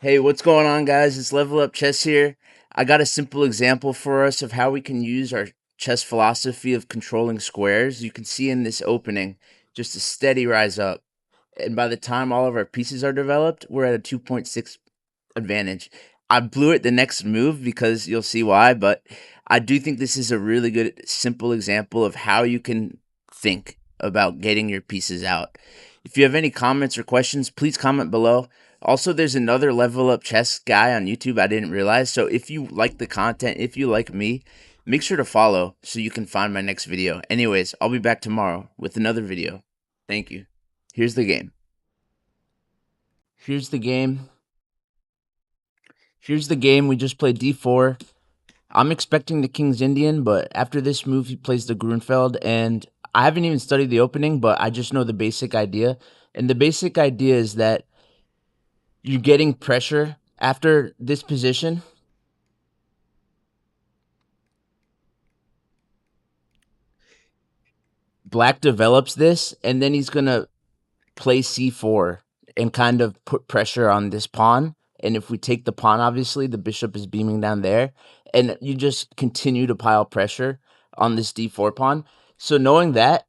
Hey, what's going on, guys? It's Level Up Chess here. I got a simple example for us of how we can use our chess philosophy of controlling squares. You can see in this opening just a steady rise up. And by the time all of our pieces are developed, we're at a 2.6 advantage. I blew it the next move because you'll see why, but I do think this is a really good, simple example of how you can think about getting your pieces out. If you have any comments or questions, please comment below. Also, there's another Level Up Chess guy on YouTube I didn't realize. So if you like the content, if you like me, make sure to follow so you can find my next video. Anyways, I'll be back tomorrow with another video. Thank you. Here's the game. Here's the game. Here's the game. We just played d4. I'm expecting the King's Indian, but after this move, he plays the Grunfeld, and I haven't even studied the opening, but I just know the basic idea. And the basic idea is that you're getting pressure after this position. Black develops this, and then he's going to play c4 and kind of put pressure on this pawn. And if we take the pawn, obviously, the bishop is beaming down there. And you just continue to pile pressure on this d4 pawn. So knowing that,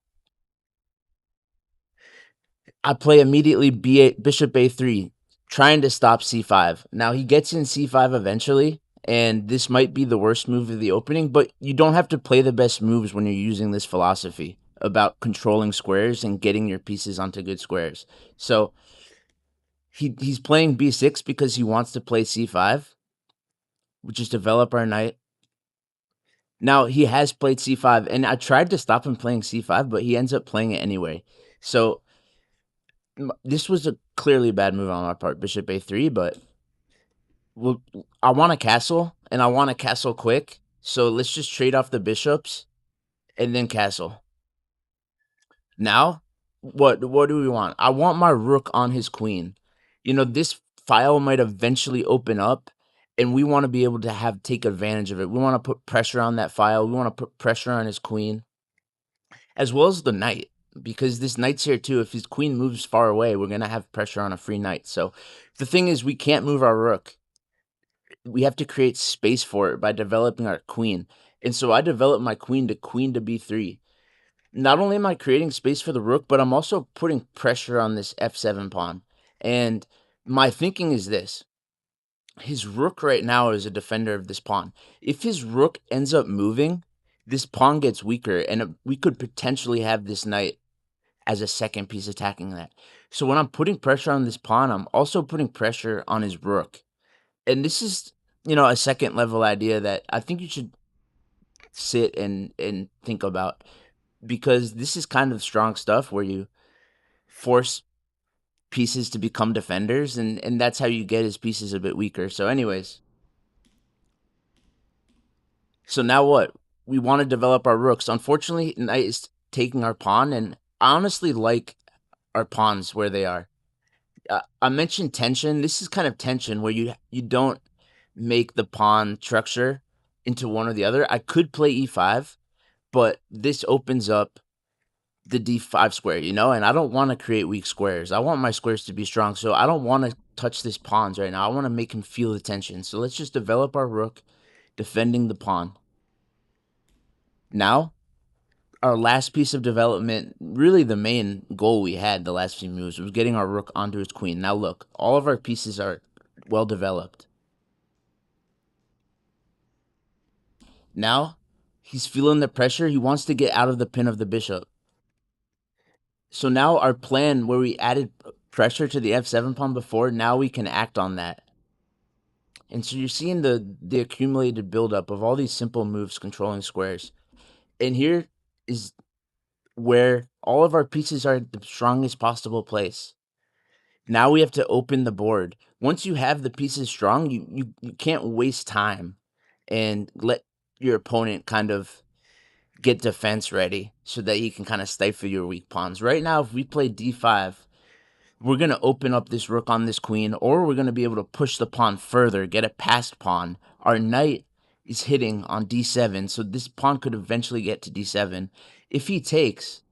I play immediately b8, bishop a3, trying to stop c5. Now, he gets in c5 eventually, and this might be the worst move of the opening, but you don't have to play the best moves when you're using this philosophy about controlling squares and getting your pieces onto good squares. So he's playing b6 because he wants to play c5, which is develop our knight. Now, he has played c5, and I tried to stop him playing c5, but he ends up playing it anyway. So this was a clearly bad move on our part, bishop a3, but well, I want a castle, and I want a castle quick. So let's just trade off the bishops and then castle. Now, what do we want? I want my rook on his queen. You know, this file might eventually open up, and we want to be able to take advantage of it. We want to put pressure on that file. We want to put pressure on his queen, as well as the knight, because this knight's here too. If his queen moves far away, we're gonna have pressure on a free knight. So the thing is, we can't move our rook. We have to create space for it by developing our queen. And so I developed my queen to b3. Not only am I creating space for the rook, but I'm also putting pressure on this f7 pawn. And my thinking is this. His rook right now is a defender of this pawn. If his rook ends up moving, this pawn gets weaker, and we could potentially have this knight as a second piece attacking that. So when I'm putting pressure on this pawn, I'm also putting pressure on his rook. And this is, a second level idea that I think you should sit and think about, because this is kind of strong stuff where you force pieces to become defenders, and that's how you get his pieces a bit weaker. So anyways, so now what? We want to develop our rooks. Unfortunately, knight is taking our pawn, and I honestly like our pawns where they are. I mentioned tension. This is kind of tension where you don't make the pawn structure into one or the other. I could play e5, but this opens up the d5 square, and I don't want to create weak squares. I want my squares to be strong, so I don't want to touch this pawns right now. I want to make him feel the tension. So let's just develop our rook, defending the pawn. Now, our last piece of development, really the main goal we had the last few moves, was getting our rook onto his queen. Now look, all of our pieces are well developed. Now, he's feeling the pressure. He wants to get out of the pin of the bishop. So now our plan, where we added pressure to the f7 pawn before, now we can act on that. And so you're seeing the accumulated buildup of all these simple moves controlling squares. And here is where all of our pieces are at the strongest possible place. Now we have to open the board. Once you have the pieces strong, you can't waste time and let your opponent kind of get defense ready so that he can kind of stifle your weak pawns. Right now, if we play d5, we're going to open up this rook on this queen, or we're going to be able to push the pawn further, get a passed pawn. Our knight is hitting on d7, so this pawn could eventually get to d7. If he takes,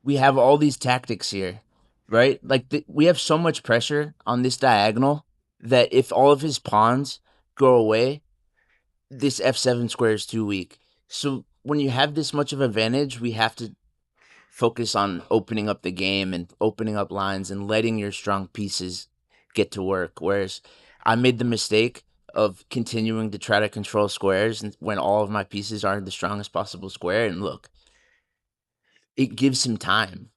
we have all these tactics here, right? Like we have so much pressure on this diagonal that if all of his pawns go away, this f7 square is too weak. So when you have this much of advantage, we have to focus on opening up the game and opening up lines and letting your strong pieces get to work. Whereas I made the mistake of continuing to try to control squares and when all of my pieces are the strongest possible square. And look, it gives him time.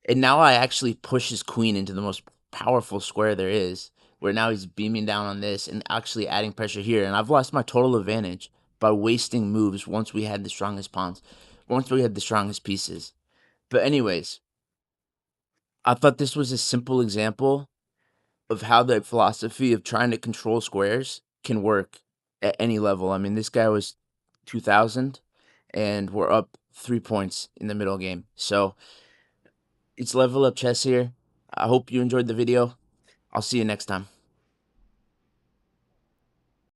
And now I actually push his queen into the most powerful square there is, where now he's beaming down on this and actually adding pressure here. And I've lost my total advantage by wasting moves once we had the strongest pawns, once we had the strongest pieces. But anyways, I thought this was a simple example of how the philosophy of trying to control squares can work at any level. I mean, this guy was 2000 and we're up 3 points in the middle game. So it's level up chess here. I hope you enjoyed the video. I'll see you next time.